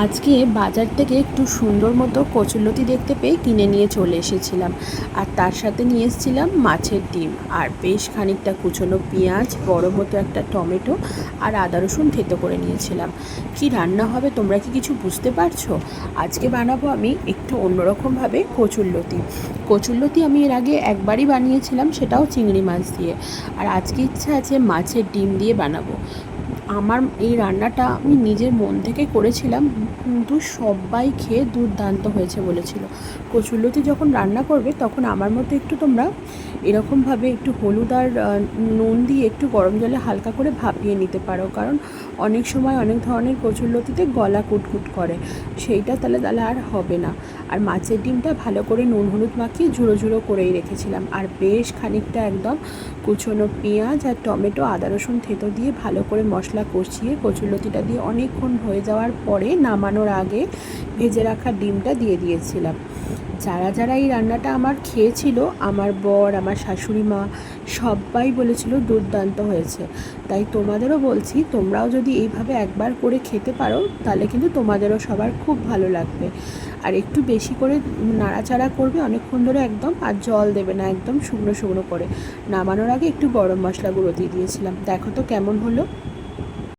আজকে বাজার থেকে একটু সুন্দর মতো কচুরলতি দেখতে পেয়ে কিনে নিয়ে চলে এসেছিলাম। আর তার সাথে নিয়ে এসেছিলাম মাছের ডিম আর বেশ খানিকটা কুচনো পেঁয়াজ, বড় মতো একটা টমেটো আর আদা রসুন থেতো করে নিয়েছিলাম। কি রান্না হবে তোমরা কি কিছু বুঝতে পারছো? আজকে বানাবো আমি একটু অন্যরকমভাবে কচুরলতি। কচুরলতি আমি এর আগে একবারই বানিয়েছিলাম, সেটাও চিংড়ি মাছ দিয়ে। আর আজকে ইচ্ছা আছে মাছের ডিম দিয়ে বানাবো। আমার এই রান্নাটা আমি নিজের মন থেকে করেছিলাম, কিন্তু সবাই খেয়ে দুর্দান্ত হয়েছে বলেছিল। কচুরলতি যখন রান্না করবে তখন আমার মতো একটু তোমরা এরকমভাবে একটু হলুদ আর নুন দিয়ে একটু গরম জলে হালকা করে ভাপিয়ে নিতে পারো, কারণ অনেক সময় অনেক ধরনের কচুরলতিতে গলা কুটকুট করে, সেইটা তাহলে আর হবে না। আর মাছের ডিমটা ভালো করে নুন হলুদ মাখিয়ে ঝুড়ো ঝুড়ো করেই রেখেছিলাম। আর বেশ খানিকটা একদম কুচনো পেঁয়াজ আর টমেটো, আদা রসুন থেতো দিয়ে ভালো করে মশলা কষিয়ে কচুরলতিটা দিয়ে অনেকক্ষণ হয়ে যাওয়ার পরে নামানোর আগে ভেজে রাখা ডিমটা দিয়ে দিয়েছিলাম। যারা যারা এই রান্নাটা আমার খেয়েছিল, আমার বর, আমার শাশুড়ি মা, সবাই বলেছিল দুর্দান্ত হয়েছে। তাই তোমাদেরও বলছি, তোমরাও যদি এইভাবে একবার করে খেতে পারো তাহলে কিন্তু তোমাদেরও সবার খুব ভালো লাগবে। আর একটু বেশি করে নাড়াচাড়া করবে অনেকক্ষণ ধরে একদম, আর জল দেবে না, একদম শুকনো শুকনো করে। নামানোর আগে একটু গরম মশলা গুঁড়ো দিয়ে দিয়েছিলাম। দেখো তো কেমন হলো।